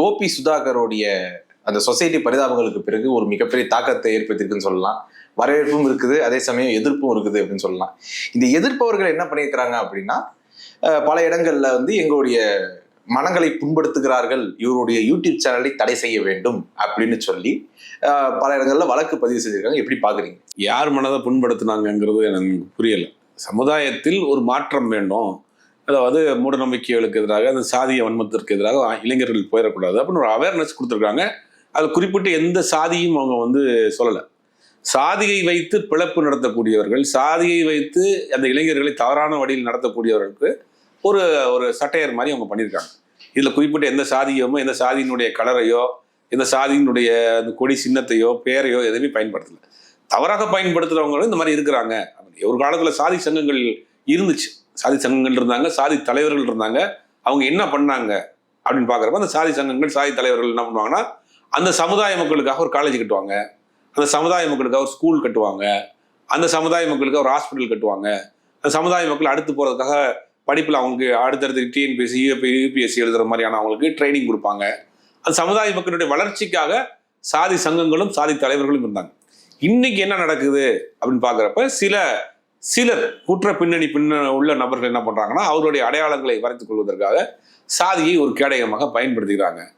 கோபி சுதாகருடைய அந்த சொசைட்டி பரிதாபங்களுக்கு பிறகு ஒரு மிகப்பெரிய தாக்கத்தை ஏற்படுத்திருக்குன்னு சொல்லலாம். வரவேற்பும் இருக்குது, அதே சமயம் எதிர்ப்பும் இருக்குது அப்படின்னு சொல்லலாம். இந்த எதிர்ப்பவர்கள் என்ன பண்ணியிருக்கிறாங்க அப்படின்னா, பல இடங்கள்ல வந்து எங்களுடைய மனங்களை புண்படுத்துகிறார்கள், இவருடைய யூடியூப் சேனலை தடை செய்ய வேண்டும் அப்படின்னு சொல்லி பல இடங்கள்ல வழக்கு பதிவு செஞ்சிருக்காங்க. எப்படி பாக்குறீங்க? யார் மனதை புண்படுத்தினாங்கிறது எனக்கு புரியல. சமுதாயத்தில் ஒரு மாற்றம் வேண்டும், அதாவது மூட நம்பிக்கைகளுக்கு எதிராக, அந்த சாதிய வன்மத்திற்கு எதிராக இளைஞர்கள் போயிடக்கூடாது அப்படின்னு ஒரு அவேர்னஸ் கொடுத்துருக்காங்க. அது குறிப்பிட்டு எந்த சாதியும் அவங்க வந்து சொல்லலை. சாதியை வைத்து பிளப்பு நடத்தக்கூடியவர்கள், சாதியை வைத்து அந்த இளைஞர்களை தவறான வழியில் நடத்தக்கூடியவர்களுக்கு ஒரு ஒரு சட்டையர் மாதிரி அவங்க பண்ணியிருக்காங்க. இதில் குறிப்பிட்ட எந்த சாதியமோ, எந்த சாதியினுடைய கலரையோ, எந்த சாதியினுடைய அந்த கொடி சின்னத்தையோ பேரையோ எதுவுமே பயன்படுத்தலை. தவறாக பயன்படுத்துகிறவங்களும் இந்த மாதிரி இருக்கிறாங்க. ஒரு காலத்தில் சாதி சங்கங்கள் இருந்துச்சு, சாதி சங்கங்கள் இருந்தாங்க, சாதி தலைவர்கள் இருந்தாங்க. அவங்க என்ன பண்ணாங்க அப்படின்னு பார்க்குறப்ப அந்த சாதி சங்கங்கள், சாதி தலைவர்கள் என்ன பண்ணுவாங்கன்னா, அந்த சமுதாய மக்களுக்காக ஒரு காலேஜ் கட்டுவாங்க, அந்த சமுதாய மக்களுக்காக ஒரு ஸ்கூல் கட்டுவாங்க, அந்த சமுதாய மக்களுக்காக ஒரு ஹாஸ்பிட்டல் கட்டுவாங்க, அந்த சமுதாய மக்கள் அடுத்து போகிறதுக்காக படிப்பில் அவங்களுக்கு அடுத்தடுத்து டிஎன்பிஎஸ்சி, யூபிஎஸ்சி எழுதுகிற மாதிரியான அவங்களுக்கு ட்ரைனிங் கொடுப்பாங்க. அந்த சமுதாய மக்களுடைய வளர்ச்சிக்காக சாதி சங்கங்களும் சாதி தலைவர்களும் இருந்தாங்க. இன்னைக்கு என்ன நடக்குது அப்படின்னு பார்க்குறப்ப சிலர் குற்ற பின்னணி உள்ள நபர்கள் என்ன பண்ணுறாங்கன்னா, அவருடைய அடையாளங்களை வரைத்துக் கொள்வதற்காக சாதியை ஒரு கேடயமாக பயன்படுத்திக்கிறாங்க.